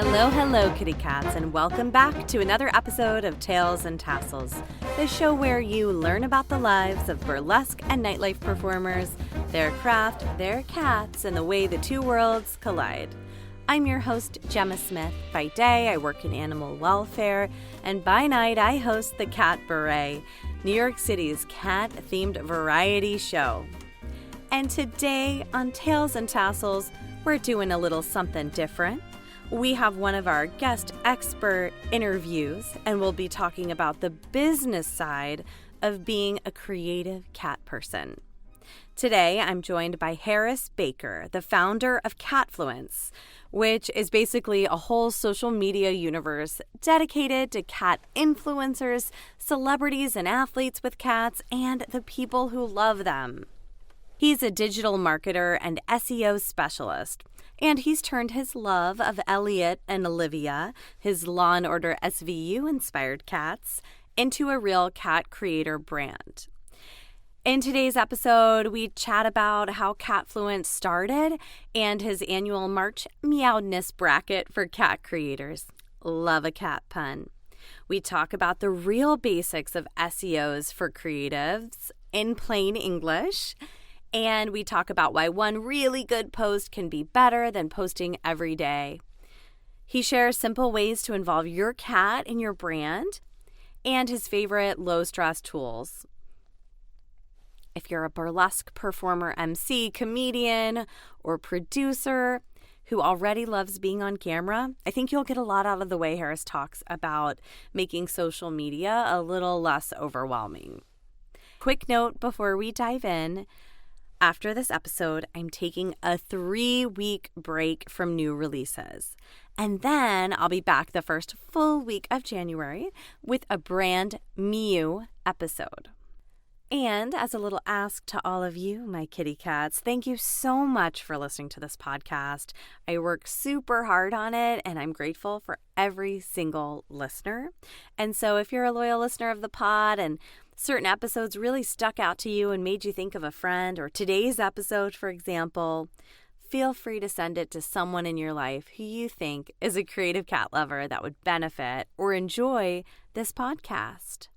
Hello, kitty cats, and welcome back to another episode of Tails and Tassels, the show where you learn about the lives of burlesque and nightlife performers, their craft, their cats, and the way the two worlds collide. I'm your host, Gemma Smith. By day, I work in animal welfare, and by night, I host the Catbaret, New York City's cat-themed variety show. And today on Tails and Tassels, we're doing a little something different. We have one of our guest expert interviews, and we'll be talking about the business side of being a creative cat person. Today, I'm joined by Harris Baker, the founder of Catfluence, which is basically a whole social media universe dedicated to cat influencers, celebrities and athletes with cats, and the people who love them. He's a digital marketer and SEO specialist, and he's turned his love of Elliot and Olivia, his Law & Order SVU-inspired cats, into a real cat creator brand. In today's episode, we chat about how Catfluence started and his annual March Meowedness bracket for cat creators. Love a cat pun. We talk about the real basics of SEOs for creatives in plain English. And we talk about why one really good post can be better than posting every day. He shares simple ways to involve your cat in your brand and his favorite low-stress tools. If you're a burlesque performer, MC, comedian, or producer who already loves being on camera, I think you'll get a lot out of the way Harris talks about making social media a little less overwhelming. Quick note before we dive in. After this episode, I'm taking a 3-week break from new releases. And then I'll be back the first full week of January with a brand new episode. And as a little ask to all of you, my kitty cats, thank you so much for listening to this podcast. I work super hard on it, and I'm grateful for every single listener. And so if you're a loyal listener of the pod and certain episodes really stuck out to you and made you think of a friend, or today's episode, for example, feel free to send it to someone in your life who you think is a creative cat lover that would benefit or enjoy this podcast.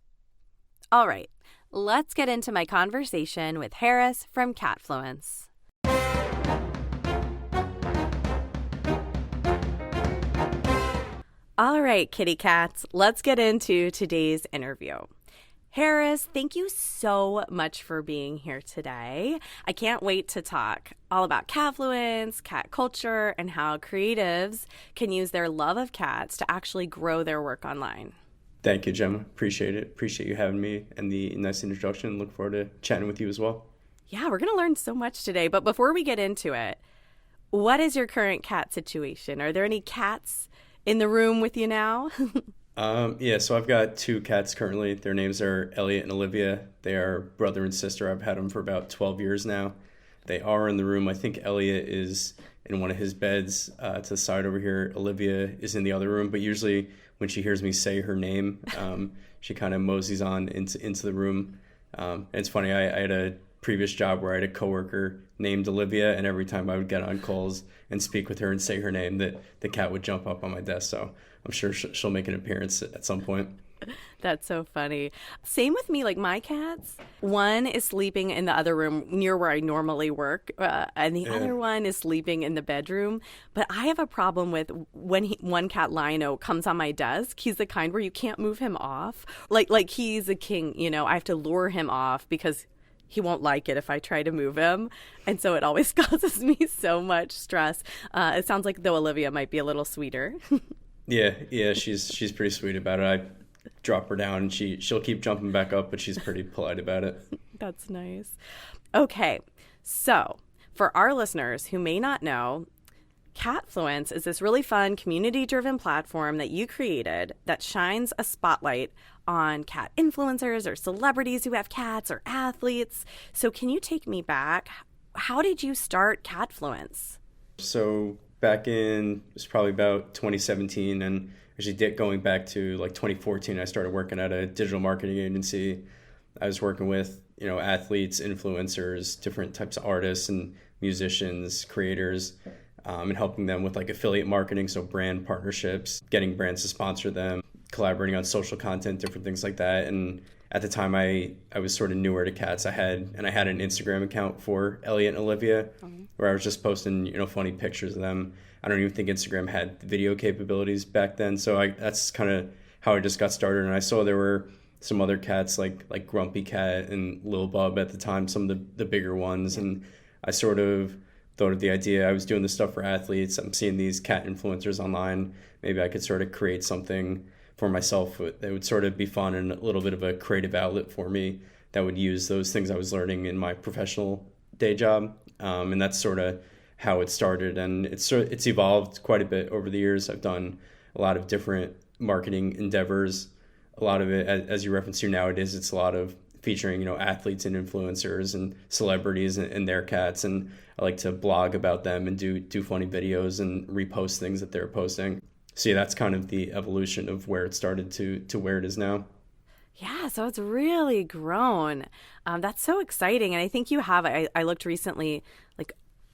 All right, let's get into my conversation with Harris from Catfluence. All right, kitty cats, let's get into today's interview. Harris, thank you so much for being here today. I can't wait to talk all about Catfluence, cat culture, and how creatives can use their love of cats to actually grow their work online. Thank you, Gemma. Appreciate it. Appreciate you having me and the nice introduction. Look forward to chatting with you as well. Yeah, we're going to learn so much today. But before we get into it, what is your current cat situation? Are there any cats in the room with you now? So I've got 2 cats currently. Their names are Elliot and Olivia. They are brother and sister. I've had them for about 12 years now. They are in the room. I think Elliot is in one of his beds to the side over here. Olivia is in the other room, but usually when she hears me say her name, she kind of moseys on into the room. And it's funny, I had a previous job where I had a coworker named Olivia, and every time I would get on calls and speak with her and say her name, that the cat would jump up on my desk. So I'm sure she'll make an appearance at some point. That's so funny. Same with me, like my cats. One is sleeping in the other room near where I normally work, and the other one is sleeping in the bedroom. But I have a problem with when one cat, Lino, comes on my desk. He's the kind where you can't move him off. Like he's a king, I have to lure him off because he won't like it if I try to move him. And so it always causes me so much stress. It sounds like though Olivia might be a little sweeter. Yeah, she's pretty sweet about it. I drop her down and she'll keep jumping back up, but she's pretty polite about it. That's nice. Okay, so for our listeners who may not know, Catfluence is this really fun community-driven platform that you created that shines a spotlight on cat influencers or celebrities who have cats or athletes. So can you take me back? How did you start Catfluence? So back in, it was probably about 2017, and actually going back to like 2014, I started working at a digital marketing agency. I was working with, athletes, influencers, different types of artists and musicians, creators. and helping them with like affiliate marketing, so brand partnerships, getting brands to sponsor them, collaborating on social content, different things like that. And at the time I was sort of newer to cats. I had an Instagram account for Elliot and Olivia where I was just posting, funny pictures of them. I don't even think Instagram had video capabilities back then. So that's kind of how I just got started. And I saw there were some other cats like Grumpy Cat and Lil Bub at the time, some of the bigger ones. And I sort of thought of the idea. I was doing this stuff for athletes. I'm seeing these cat influencers online. Maybe I could sort of create something for myself that would sort of be fun and a little bit of a creative outlet for me that would use those things I was learning in my professional day job. And that's sort of how it started. And it's evolved quite a bit over the years. I've done a lot of different marketing endeavors. A lot of it, as you referenced to nowadays, it's a lot of featuring, athletes and influencers and celebrities and their cats. And I like to blog about them and do funny videos and repost things that they're posting. So yeah, that's kind of the evolution of where it started to where it is now. Yeah, so it's really grown. That's so exciting. And I think you have, I looked recently,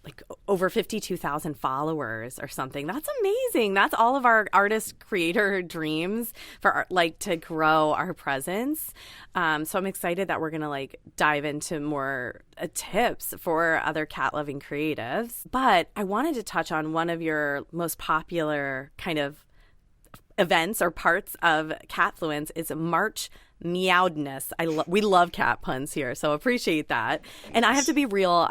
like over 52,000 followers or something. That's amazing. That's all of our artist creator dreams for to grow our presence. So I'm excited that we're going to dive into more tips for other cat loving creatives. But I wanted to touch on one of your most popular kind of events or parts of Catfluence is March Meowedness. We love cat puns here, so appreciate that. And I have to be real,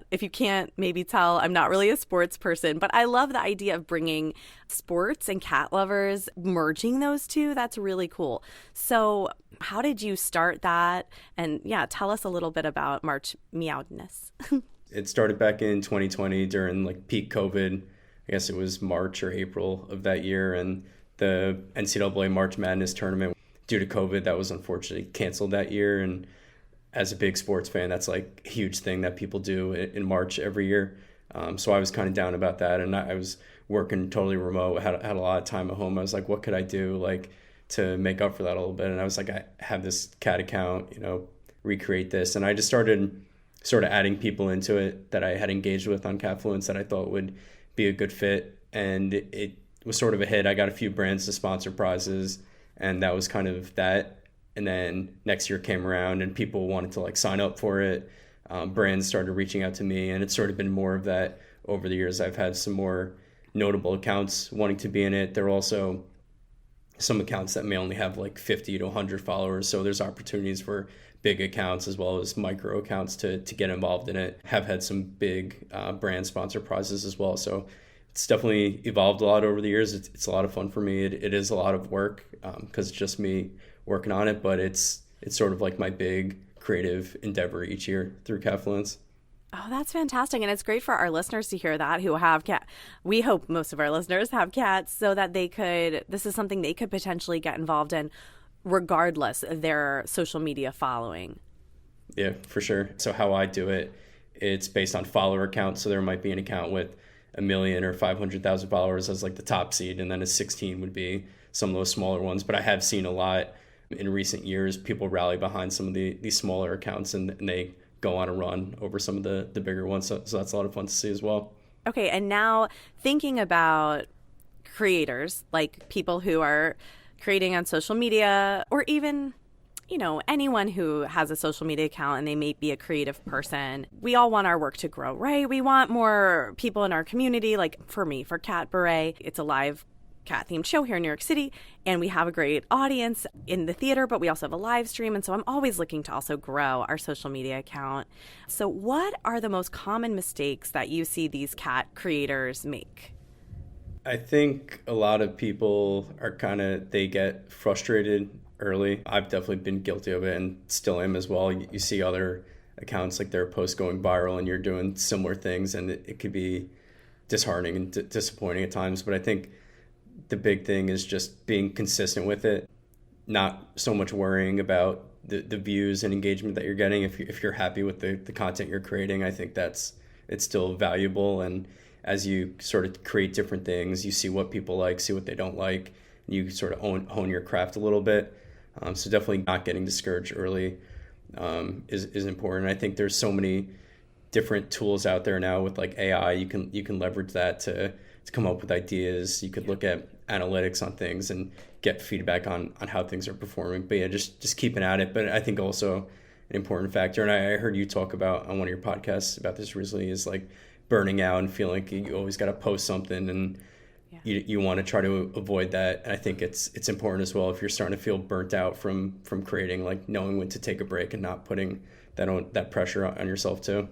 if you can't maybe tell, I'm not really a sports person, but I love the idea of bringing sports and cat lovers, merging those two. That's really cool. So how did you start that? And yeah, tell us a little bit about March Meowedness. It started back in 2020 during peak COVID. I guess it was March or April of that year, and the NCAA March Madness tournament, due to COVID, that was unfortunately canceled that year. And as a big sports fan, that's a huge thing that people do in March every year. So I was kind of down about that. And I was working totally remote, had a lot of time at home. I was like, what could I do to make up for that a little bit? And I was like, I have this cat account, recreate this. And I just started sort of adding people into it that I had engaged with on Catfluence that I thought would be a good fit. And it was sort of a hit. I got a few brands to sponsor prizes, and that was kind of that. And then next year came around and people wanted to sign up for it. Brands started reaching out to me, and it's sort of been more of that over the years. I've had some more notable accounts wanting to be in it. There are also some accounts that may only have 50 to 100 followers. So there's opportunities for big accounts as well as micro accounts to get involved in it. Have had some big brand sponsor prizes as well. So it's definitely evolved a lot over the years. It's a lot of fun for me. It is a lot of work because it's just me working on it, but it's sort of my big creative endeavor each year through Catfluence. Oh, that's fantastic. And it's great for our listeners to hear that who have cat. We hope most of our listeners have cats so that this is something they could potentially get involved in regardless of their social media following. Yeah, for sure. So how I do it, it's based on follower accounts. So there might be an account with 1 million or 500,000 followers as the top seed, and then a 16 would be some of those smaller ones. But I have seen a lot in recent years, people rally behind some of these smaller accounts, and they go on a run over some of the bigger ones. So that's a lot of fun to see as well. Okay, and now thinking about creators, people who are creating on social media, or even anyone who has a social media account and they may be a creative person. We all want our work to grow, right? We want more people in our community. For me, for Catbaret, it's a live cat themed show here in New York City, and we have a great audience in the theater, but we also have a live stream. And so I'm always looking to also grow our social media account. So what are the most common mistakes that you see these cat creators make? I think a lot of people are they get frustrated early. I've definitely been guilty of it and still am as well. You see other accounts, their posts going viral, and you're doing similar things, and it could be disheartening and disappointing at times. But I think the big thing is just being consistent with it, not so much worrying about the views and engagement that you're getting. If you're happy with the content you're creating, I think it's still valuable. And as you sort of create different things, you see what people like, see what they don't like, and you sort of hone your craft a little bit. So definitely not getting discouraged early is important. I think there's so many different tools out there now with like AI. You can leverage that to come up with ideas. You could look at analytics on things and get feedback on how things are performing. But yeah, just keeping at it. But I think also an important factor, and I heard you talk about on one of your podcasts about this recently, is like burning out and feeling like you always got to post something, and you want to try to avoid that. And I think it's important as well if you're starting to feel burnt out from creating, like knowing when to take a break and not putting that pressure on yourself too.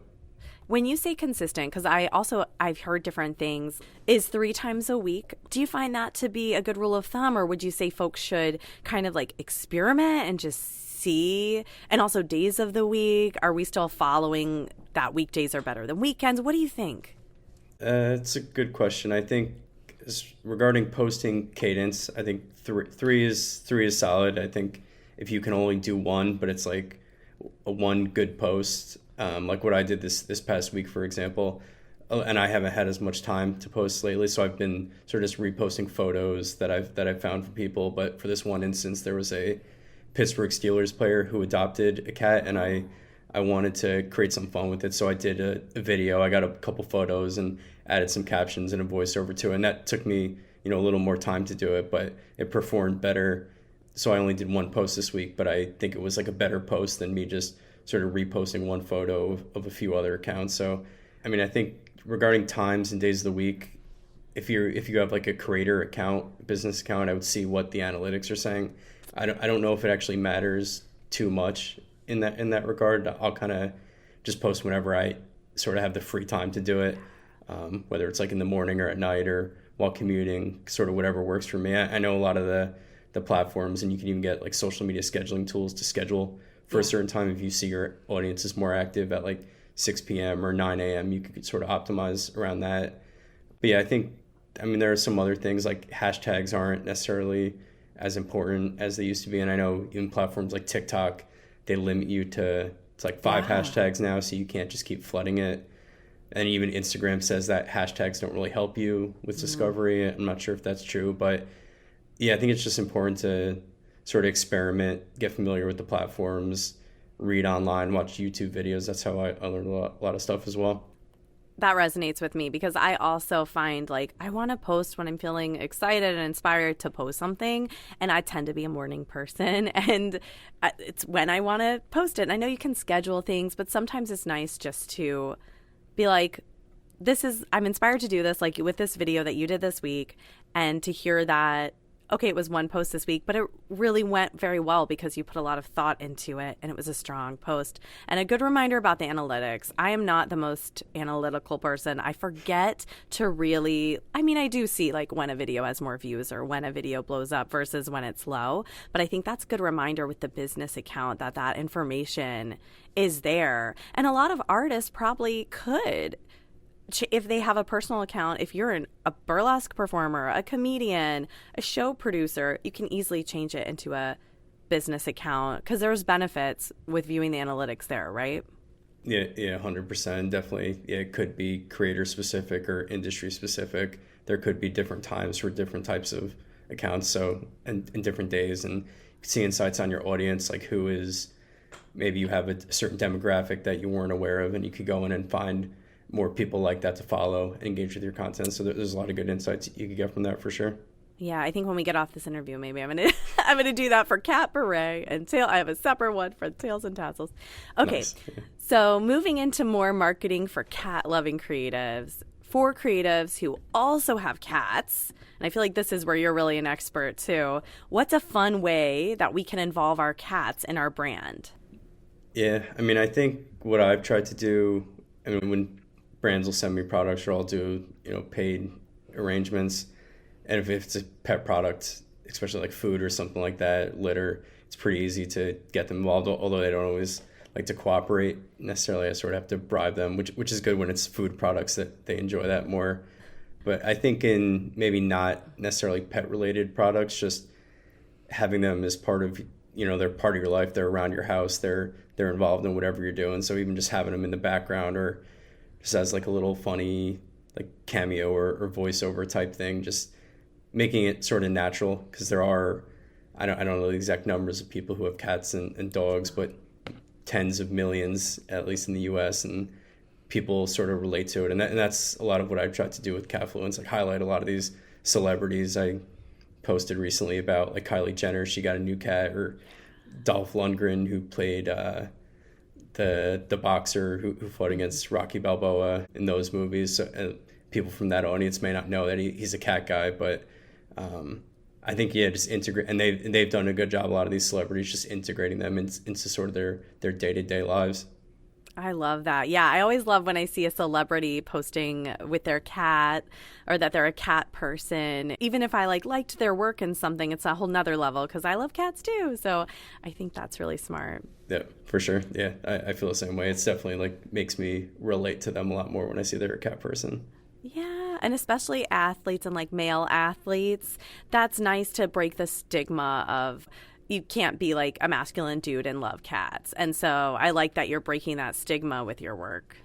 When you say consistent, because I've heard different things, is 3 times a week. Do you find that to be a good rule of thumb, or would you say folks should kind of like experiment and just see? And also days of the week, are we still following that weekdays are better than weekends? What do you think? It's a good question. I think regarding posting cadence, I think three is solid. I think if you can only do one, but it's like one good post, like what I did this past week, for example, and I haven't had as much time to post lately, so I've been sort of just reposting photos that I've found from people. But for this one instance, there was a Pittsburgh Steelers player who adopted a cat, and I wanted to create some fun with it, so I did a video. I got a couple photos and added some captions and a voiceover to it, and that took me a little more time to do it, but it performed better. So I only did one post this week, but I think it was like a better post than me just sort of reposting one photo of a few other accounts. So, I mean, I think regarding times and days of the week, if you have like a creator account, business account, I would see what the analytics are saying. I don't know if it actually matters too much in that regard. I'll kind of just post whenever I sort of have the free time to do it, whether it's like in the morning or at night or while commuting, sort of whatever works for me. I know a lot of the platforms, and you can even get like social media scheduling tools to schedule for a certain time. If you see your audience is more active at like 6 p.m. or 9 a.m., you could sort of optimize around that. But yeah, I mean, there are some other things like hashtags aren't necessarily as important as they used to be. And I know even platforms like TikTok, they limit you to like 5 hashtags now, so you can't just keep flooding it. And even Instagram says that hashtags don't really help you with discovery. I'm not sure if that's true, but yeah, I think it's just important to sort of experiment, get familiar with the platforms, read online, watch YouTube videos. That's how I learned a lot of stuff as well. That resonates with me because I also find like I want to post when I'm feeling excited and inspired to post something, and I tend to be a morning person, and it's when I want to post it. And I know you can schedule things, but sometimes it's nice just to be like, I'm inspired to do this, like with this video that you did this week, and to hear that, okay, it was one post this week, but it really went very well because you put a lot of thought into it, and it was a strong post. And a good reminder about the analytics. I am not the most analytical person. I forget to really, I do see like when a video has more views or when a video blows up versus when it's low. But I think that's a good reminder with the business account that information is there. And a lot of artists probably could, if they have a personal account. If you're a burlesque performer, a comedian, a show producer, you can easily change it into a business account because there's benefits with viewing the analytics there, right? Yeah, 100%. Definitely. Yeah, it could be creator specific or industry specific. There could be different times for different types of accounts, so and different days, and you can see insights on your audience, like who is, maybe you have a certain demographic that you weren't aware of, and you could go in and find more people like that to follow and engage with your content. So there's a lot of good insights you could get from that for sure. Yeah, I think when we get off this interview, maybe I'm gonna do that for Catbaret and I have a separate one for Tails and Tassels. Okay, nice. So moving into more marketing for cat-loving creatives, for creatives who also have cats, and I feel like this is where you're really an expert too. What's a fun way that we can involve our cats in our brand? Yeah, I think what I've tried to do, when brands will send me products, or I'll do paid arrangements, and if it's a pet product, especially like food or something like that, litter, it's pretty easy to get them involved, although they don't always like to cooperate necessarily. I sort of have to bribe them, which is good when it's food products, that they enjoy that more. But I think in maybe not necessarily pet related products, just having them as part of they're part of your life, they're around your house, they're involved in whatever you're doing. So even just having them in the background, or just as like a little funny like cameo or voiceover type thing, just making it sort of natural, because there are, I don't know the exact numbers of people who have cats and dogs, but tens of millions, at least in the US, and people sort of relate to it. And that's a lot of what I've tried to do with Catfluence, like highlight a lot of these celebrities. I posted recently about like Kylie Jenner, she got a new cat, or Dolph Lundgren, who played the boxer who fought against Rocky Balboa in those movies. So, people from that audience may not know that he's a cat guy, but I think just integrate, and they've done a good job. A lot of these celebrities just integrating them into sort of their day-to-day lives. I love that. Yeah, I always love when I see a celebrity posting with their cat, or that they're a cat person. Even if I liked their work in something, it's a whole nother level because I love cats too. So I think that's really smart. Yeah, for sure. Yeah, I feel the same way. It's definitely makes me relate to them a lot more when I see they're a cat person. Yeah, and especially athletes and male athletes, that's nice to break the stigma of you can't be a masculine dude and love cats. And so I like that you're breaking that stigma with your work.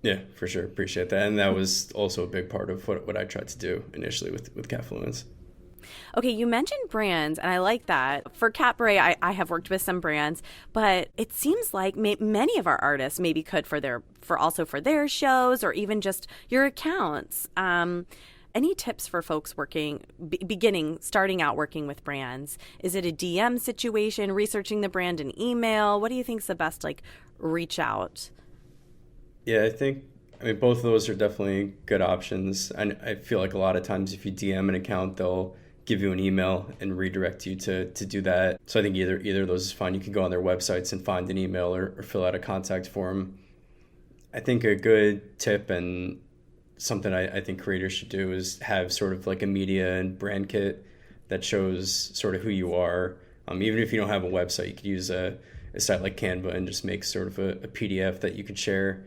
Yeah, for sure. Appreciate that. And that was also a big part of what I tried to do initially with Catfluence. Okay, you mentioned brands, and I like that. For Catbaret, I have worked with some brands, but it seems like many of our artists maybe could for their shows, or even just your accounts. Any tips for folks starting out working with brands? Is it a DM situation, researching the brand in email? What do you think is the best reach out? Yeah, I mean, both of those are definitely good options. And I feel like a lot of times if you DM an account, they'll give you an email and redirect you to do that. So I think either of those is fine. You can go on their websites and find an email or fill out a contact form. I think a good tip, and something I think creators should do, is have sort of a media and brand kit that shows sort of who you are. Even if you don't have a website, you could use a site like Canva and just make sort of a PDF that you could share.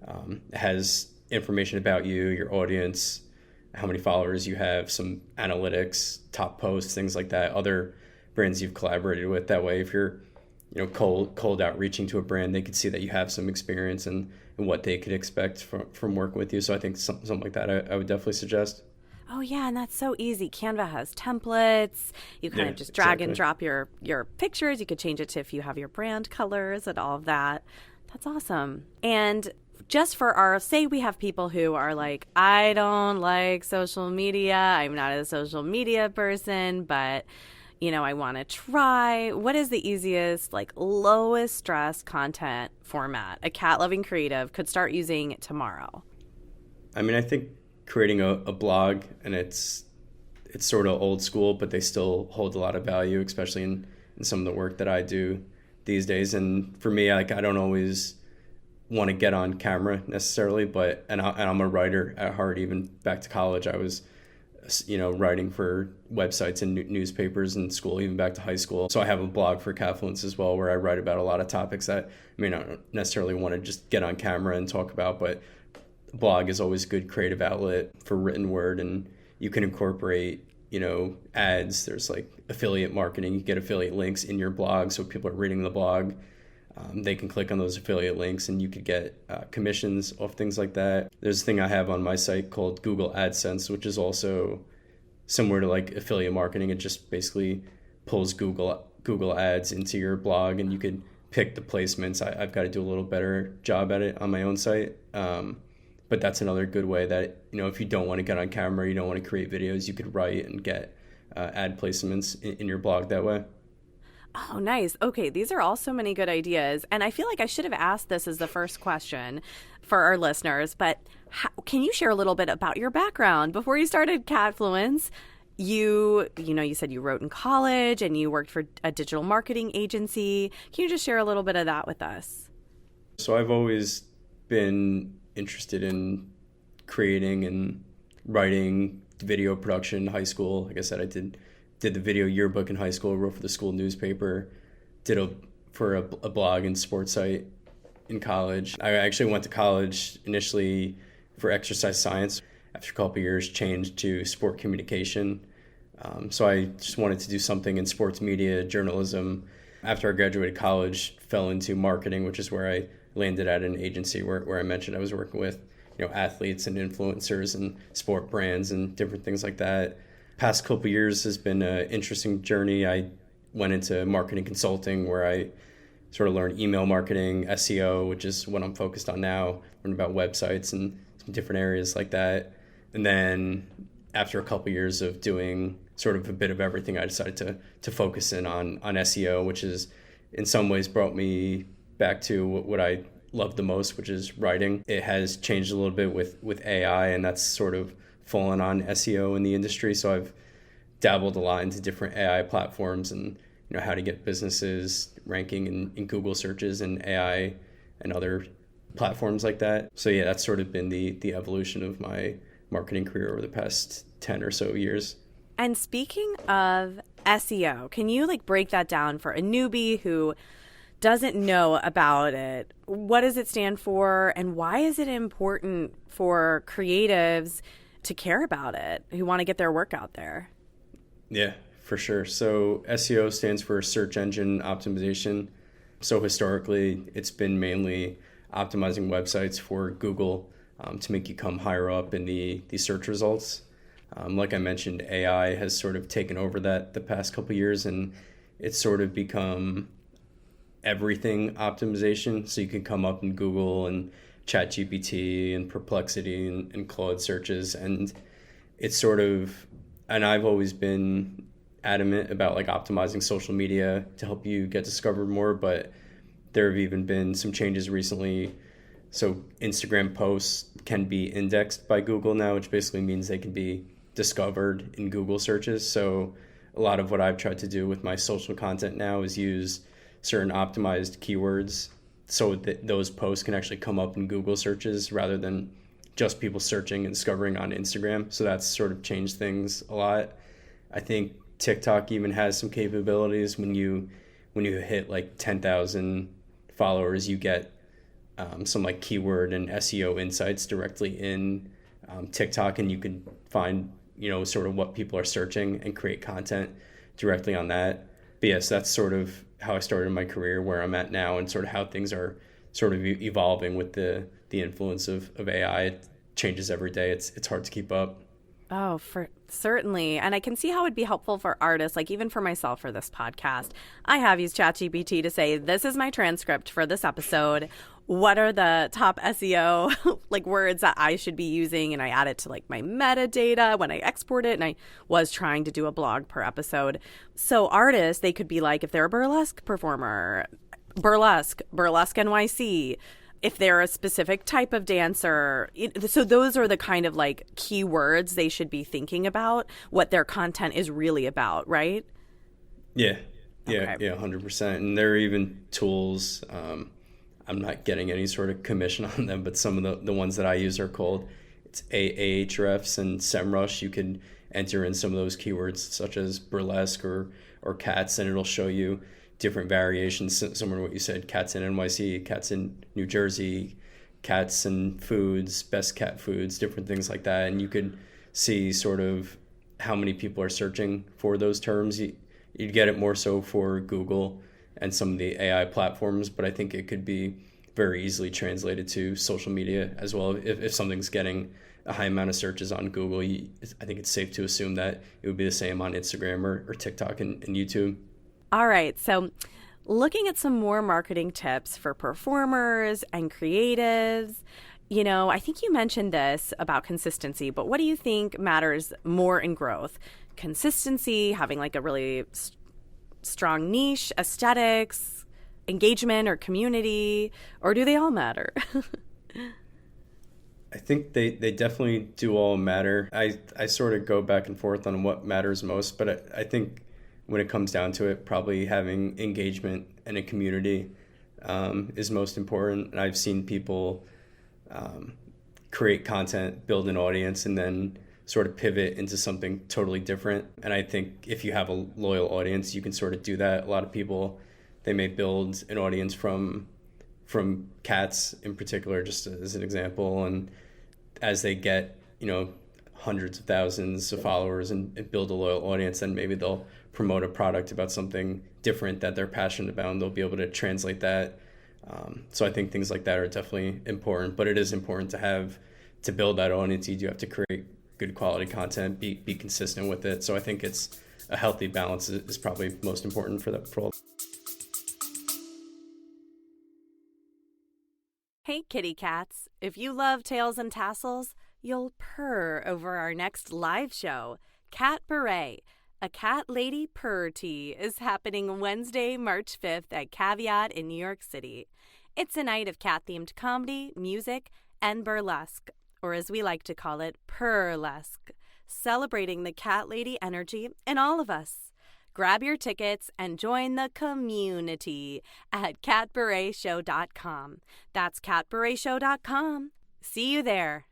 It has information about you, your audience, how many followers you have, some analytics, top posts, things like that, other brands you've collaborated with. That way, if you're cold outreaching to a brand, they could see that you have some experience and what they could expect from working with you. So I think something like that I would definitely suggest. Oh, yeah, and that's so easy. Canva has templates. You kind of just drag and drop your pictures. You could change it to if you have your brand colors and all of that. That's awesome. And just for say we have people who are I don't like social media. I'm not a social media person, but I want to try. What is the easiest, lowest stress content format a cat-loving creative could start using tomorrow? I mean, I think creating a blog, and it's sort of old school, but they still hold a lot of value, especially in some of the work that I do these days. And for me, I don't always want to get on camera necessarily, but I'm a writer at heart. Even back to college, I was writing for websites and newspapers in school, even back to high school. So I have a blog for Catfluence as well, where I write about a lot of topics that I may not necessarily want to just get on camera and talk about, but blog is always a good creative outlet for written word, and you can incorporate ads. There's affiliate marketing. You get affiliate links in your blog, so people are reading the blog. They can click on those affiliate links, and you could get commissions off things like that. There's a thing I have on my site called Google AdSense, which is also similar to affiliate marketing. It just basically pulls Google ads into your blog, and you could pick the placements. I've got to do a little better job at it on my own site. But that's another good way that, if you don't want to get on camera, you don't want to create videos, you could write and get ad placements in your blog that way. Oh, nice. Okay, these are all so many good ideas. And I feel like I should have asked this as the first question for our listeners, but can you share a little bit about your background? Before you started Catfluence, you said you wrote in college and you worked for a digital marketing agency. Can you just share a little bit of that with us? So I've always been interested in creating and writing video production in high school. Like I said, I did the video yearbook in high school, wrote for the school newspaper, did for a blog and sports site in college. I actually went to college initially for exercise science. After a couple of years, changed to sport communication. So I just wanted to do something in sports media, journalism. After I graduated college, fell into marketing, which is where I landed at an agency where I mentioned I was working with athletes and influencers and sport brands and different things like that. Past couple years has been an interesting journey. I went into marketing consulting, where I sort of learn email marketing, SEO, which is what I'm focused on now, learn about websites and some different areas like that. And then after a couple years of doing sort of a bit of everything, I decided to focus in on SEO, which is in some ways brought me back to what I love the most, which is writing. It has changed a little bit with AI, and that's sort of fallen on SEO in the industry. So I've dabbled a lot into different AI platforms and how to get businesses ranking in Google searches and AI and other platforms like that. So yeah, that's sort of been the evolution of my marketing career over the past 10 or so years. And speaking of SEO, can you break that down for a newbie who doesn't know about it? What does it stand for, and why is it important for creatives to care about it, who want to get their work out there? Yeah, for sure. So SEO stands for search engine optimization. So historically, it's been mainly optimizing websites for Google to make you come higher up in the search results. Like I mentioned, AI has sort of taken over that the past couple of years, and it's sort of become everything optimization. So you can come up in Google and ChatGPT and Perplexity and Claude searches, and it's sort of, and I've always been adamant about optimizing social media to help you get discovered more, but there have even been some changes recently. So Instagram posts can be indexed by Google now, which basically means they can be discovered in Google searches. So a lot of what I've tried to do with my social content now is use certain optimized keywords so that those posts can actually come up in Google searches rather than just people searching and discovering on Instagram. So that's sort of changed things a lot. I think TikTok even has some capabilities. When you hit 10,000 followers, you get some keyword and SEO insights directly in TikTok, and you can find sort of what people are searching and create content directly on that. But yes, that's sort of how I started my career, where I'm at now, and sort of how things are sort of evolving with the influence of AI. It changes every day. It's hard to keep up. Oh, for certainly. And I can see how it'd be helpful for artists, even for myself for this podcast. I have used ChatGPT to say, this is my transcript for this episode. What are the top SEO words that I should be using? And I add it to my metadata when I export it. And I was trying to do a blog per episode. So artists, they could be if they're a burlesque performer, burlesque NYC. If they're a specific type of dancer. So those are the kind of keywords they should be thinking about, what their content is really about, right? Yeah, Okay. 100%. And there are even tools, I'm not getting any sort of commission on them, but some of the ones that I use are called, it's Ahrefs and SEMrush. You can enter in some of those keywords such as burlesque or cats, and it'll show you different variations, similar to what you said, cats in NYC, cats in New Jersey, cats and foods, best cat foods, different things like that. And you could see sort of how many people are searching for those terms. You'd get it more so for Google and some of the AI platforms, but I think it could be very easily translated to social media as well. If something's getting a high amount of searches on Google, I think it's safe to assume that it would be the same on Instagram or TikTok and YouTube. All right. So looking at some more marketing tips for performers and creatives, I think you mentioned this about consistency, but what do you think matters more in growth? Consistency, having a really strong niche, aesthetics, engagement, or community, or do they all matter? I think they definitely do all matter. I sort of go back and forth on what matters most, but I think when it comes down to it, probably having engagement and a community is most important. And I've seen people create content, build an audience, and then sort of pivot into something totally different. And I think if you have a loyal audience, you can sort of do that. A lot of people, they may build an audience from cats in particular, just as an example. And as they get, hundreds of thousands of followers and build a loyal audience, then maybe they'll promote a product about something different that they're passionate about, and they'll be able to translate that. So I think things like that are definitely important, but it is important to build that audience. You do have to create good quality content, be consistent with it. So I think it's a healthy balance is probably most important for that. Hey, kitty cats. If you love Tails and Tassels, you'll purr over our next live show. Catbaret, a cat lady purr tea, is happening Wednesday, March 5th at Caveat in New York City. It's a night of cat-themed comedy, music, and burlesque, or as we like to call it, purlesque, celebrating the cat lady energy in all of us. Grab your tickets and join the community at catbaretshow.com. That's catbaretshow.com. See you there.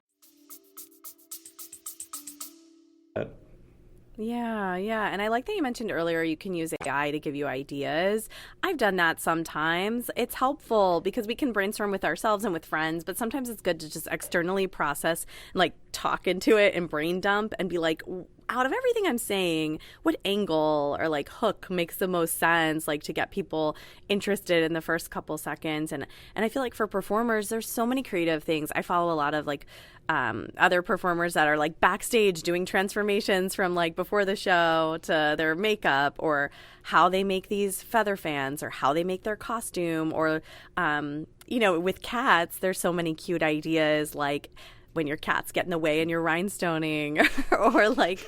Yeah. And I like that you mentioned earlier you can use AI to give you ideas. I've done that sometimes. It's helpful because we can brainstorm with ourselves and with friends, but sometimes it's good to just externally process, like talk into it and brain dump and be like, out of everything I'm saying, what angle or like hook makes the most sense, like to get people interested in the first couple seconds. And I feel like for performers, there's so many creative things. I follow a lot of like other performers that are like backstage doing transformations from like before the show to their makeup, or how they make these feather fans, or how they make their costume, or with cats, there's so many cute ideas, like when your cats get in the way and you're rhinestoning, or like,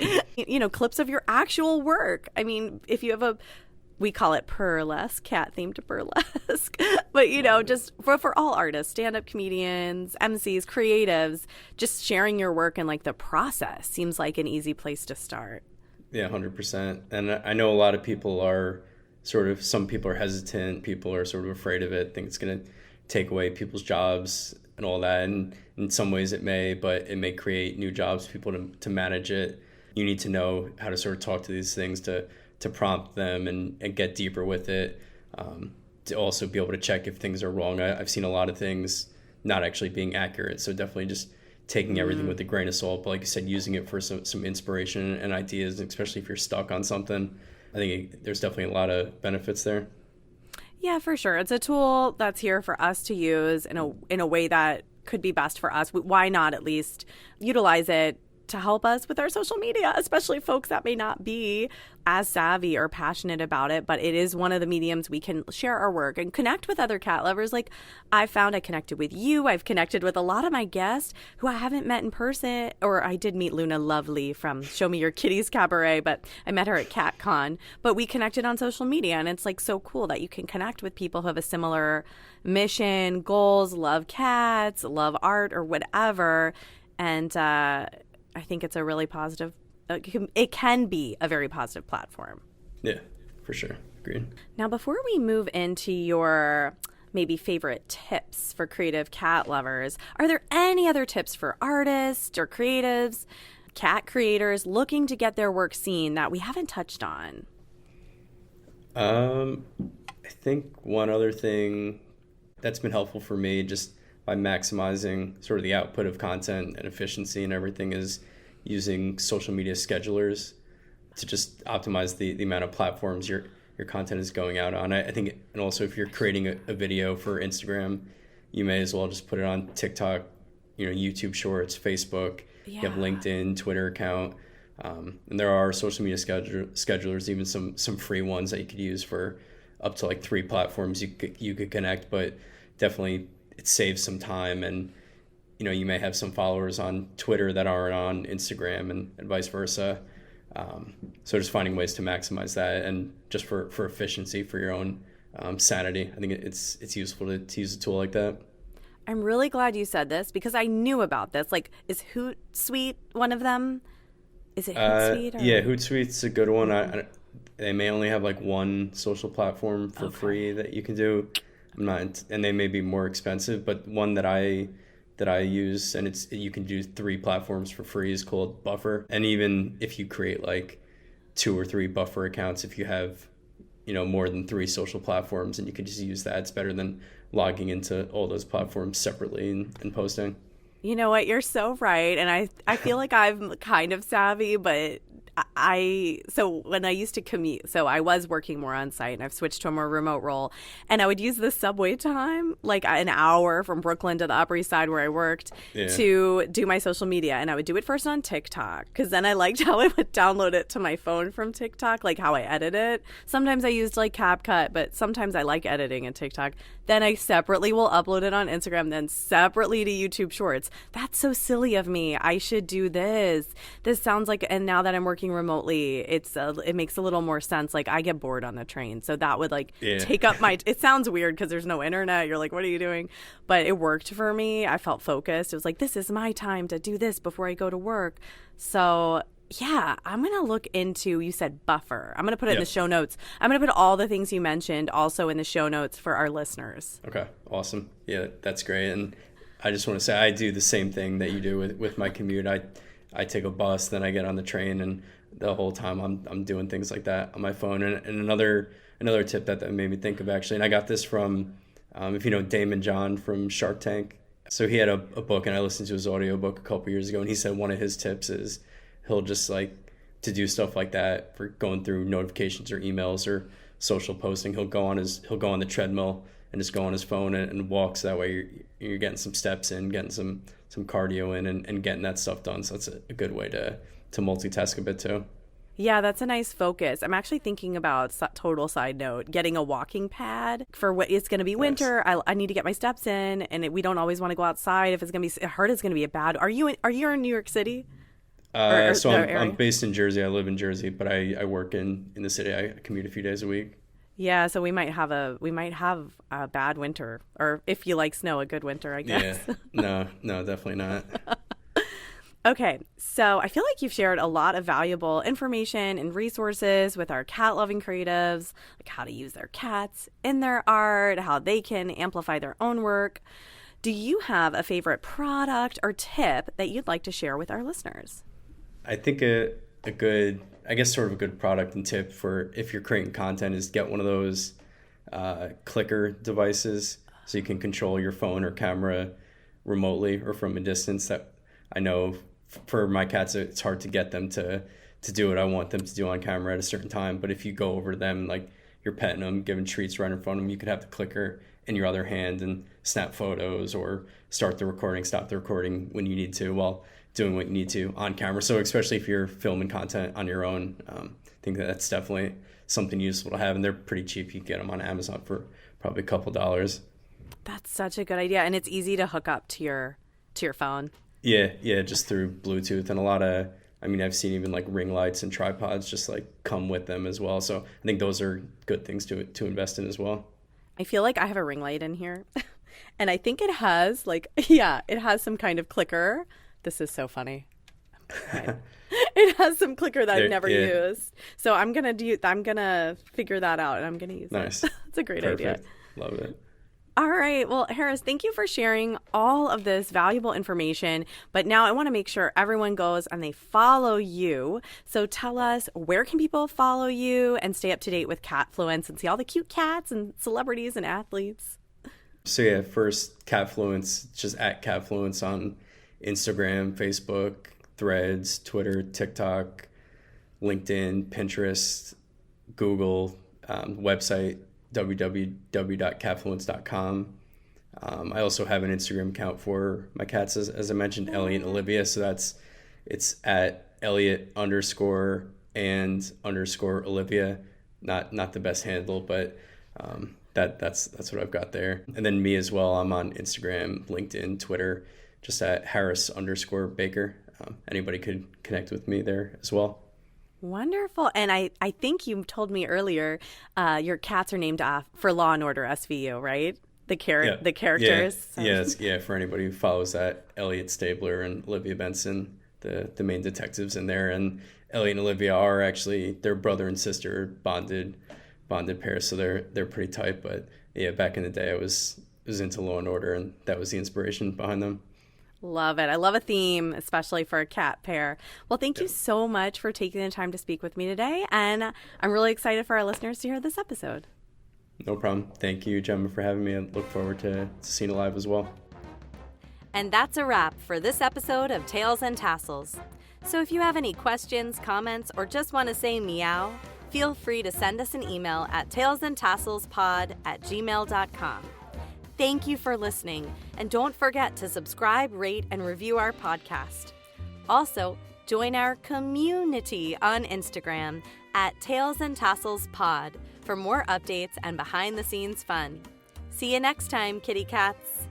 clips of your actual work. I mean, if you have we call it burlesque, cat-themed burlesque, but, just for all artists, stand-up comedians, MCs, creatives, just sharing your work and like the process seems like an easy place to start. Yeah, 100%. And I know a lot of people are some people are hesitant, people are sort of afraid of it, think it's going to take away people's jobs and all that. And in some ways it may, but it may create new jobs, people to manage it. You need to know how to sort of talk to these things to prompt them and get deeper with it, to also be able to check if things are wrong. I've seen a lot of things not actually being accurate, so definitely just taking everything with a grain of salt, but like you said, using it for some inspiration and ideas, especially if you're stuck on something. I think there's definitely a lot of benefits there. Yeah, for sure. It's a tool that's here for us to use in a way that could be best for us. Why not at least utilize it to help us with our social media, especially folks that may not be as savvy or passionate about it, but it is one of the mediums we can share our work and connect with other cat lovers. Like I found I connected with you. I've connected with a lot of my guests who I haven't met in person, or I did meet Luna Lovely from Show Me Your Kitties Cabaret, but I met her at CatCon, but we connected on social media. And it's like so cool that you can connect with people who have a similar mission, goals, love cats, love art, or whatever. And, I think it's a really positive, it can be a very positive platform. Yeah, for sure. Agreed. Now, before we move into your maybe favorite tips for creative cat lovers, are there any other tips for artists or creatives, cat creators looking to get their work seen that we haven't touched on? I think one other thing that's been helpful for me, just by maximizing sort of the output of content and efficiency and everything, is using social media schedulers to just optimize the amount of platforms your content is going out on. I think, and also if you're creating a video for Instagram, you may as well just put it on TikTok, YouTube Shorts, Facebook. Yeah. You have LinkedIn, Twitter account. And there are social media schedulers, even some free ones that you could use for up to like 3 platforms you could connect, but definitely it saves some time. And you may have some followers on Twitter that aren't on Instagram, and vice versa. So just finding ways to maximize that, and just for efficiency, for your own sanity. I think it's useful to use a tool like that. I'm really glad you said this because I knew about this. Like, is Hootsuite one of them? Is it Hootsuite? Yeah, Hootsuite's a good one. They may only have like one social platform for free that you can do. And they may be more expensive, but one that I use, and you can do 3 platforms for free, is called Buffer. And even if you create like 2 or 3 Buffer accounts, if you have more than 3 social platforms, and you can just use that, it's better than logging into all those platforms separately and posting. You know what? You're so right. And I feel like I'm kind of savvy, but So when I used to commute, so I was working more on site and I've switched to a more remote role, and I would use the subway time, like an hour from Brooklyn to the Upper East Side where I worked, to do my social media. And I would do it first on TikTok, because then I liked how I would download it to my phone from TikTok, like how I edit it. Sometimes I used like CapCut, but sometimes I like editing in TikTok. Then I separately will upload it on Instagram, then separately to YouTube Shorts. That's so silly of me. I should do this. This sounds like, and now that I'm working remotely, it makes a little more sense. Like I get bored on the train. So that would take up it sounds weird because there's no internet. You're like, what are you doing? But it worked for me. I felt focused. It was like, this is my time to do this before I go to work. So yeah, I'm going to look into, you said buffer. I'm going to put it in the show notes. I'm going to put all the things you mentioned also in the show notes for our listeners. Okay, awesome. Yeah, that's great. And I just want to say I do the same thing that you do with my commute. I take a bus, then I get on the train, and the whole time I'm doing things like that on my phone. And another tip that made me think of, actually, and I got this from, if you know Damon John from Shark Tank. So he had a book, and I listened to his audiobook a couple years ago, and he said one of his tips is he'll just to do stuff like that for going through notifications or emails or social posting. He'll go on the treadmill and just go on his phone and walk. So that way you're getting some steps in, getting some cardio in, and getting that stuff done. So that's a good way to multitask a bit too. Yeah, that's a nice focus. I'm actually thinking about, total side note, getting a walking pad for what it's going to be winter. Nice. I need to get my steps in, and we don't always want to go outside if it's going to be, I heard it's going to be a bad. Are you in New York City? So I'm based in Jersey. I live in Jersey, but I work in the city. I commute a few days a week. Yeah, so we might have a bad winter, or if you like snow, a good winter, I guess. Yeah. No, definitely not. Okay, so I feel like you've shared a lot of valuable information and resources with our cat-loving creatives, like how to use their cats in their art, how they can amplify their own work. Do you have a favorite product or tip that you'd like to share with our listeners? I think a good product and tip for if you're creating content is get one of those clicker devices so you can control your phone or camera remotely or from a distance. That I know for my cats, it's hard to get them to do what I want them to do on camera at a certain time. But if you go over to them, like you're petting them, giving treats right in front of them, you could have the clicker in your other hand and snap photos or start the recording, stop the recording when you need to while doing what you need to on camera. So especially if you're filming content on your own, I think that's definitely something useful to have. And they're pretty cheap. You can get them on Amazon for probably a couple $. That's such a good idea. And it's easy to hook up to your phone. Yeah, just through Bluetooth. And a lot of, I've seen even like ring lights and tripods just like come with them as well. So I think those are good things to invest in as well. I feel like I have a ring light in here. And I think it has it has some kind of clicker. This is so funny. It has some clicker that I've never used. So I'm going to figure that out and I'm going to use it. Nice. It's a great idea. Love it. All right. Well, Harris, thank you for sharing all of this valuable information. But now I want to make sure everyone goes and they follow you. So tell us, where can people follow you and stay up to date with Catfluence and see all the cute cats and celebrities and athletes? So yeah, first Catfluence, just at Catfluence on Instagram, Facebook, Threads, Twitter, TikTok, LinkedIn, Pinterest, Google, website, www.catfluence.com. I also have an Instagram account for my cats, as I mentioned, Elliot and Olivia. So it's at Elliot_and_Olivia. Not the best handle, but that's what I've got there. And then me as well. I'm on Instagram, LinkedIn, Twitter, just at Harris_Baker. Anybody could connect with me there as well. Wonderful. And I think you told me earlier your cats are named for Law and Order SVU, right? The characters. Yeah, for anybody who follows that, Elliot Stabler and Olivia Benson, the main detectives in there. And Elliot and Olivia are actually, they're brother and sister, bonded pair, so they're pretty tight. But yeah, back in the day I was into Law and Order, and that was the inspiration behind them. Love it. I love a theme, especially for a cat pair. Well, thank you so much for taking the time to speak with me today. And I'm really excited for our listeners to hear this episode. No problem. Thank you, Gemma, for having me. I look forward to seeing it live as well. And that's a wrap for this episode of Tails and Tassels. So if you have any questions, comments, or just want to say meow, feel free to send us an email at tailsandtasselspod@gmail.com. Thank you for listening, and don't forget to subscribe, rate, and review our podcast. Also, join our community on Instagram at Tails and Tassels Pod for more updates and behind-the-scenes fun. See you next time, kitty cats.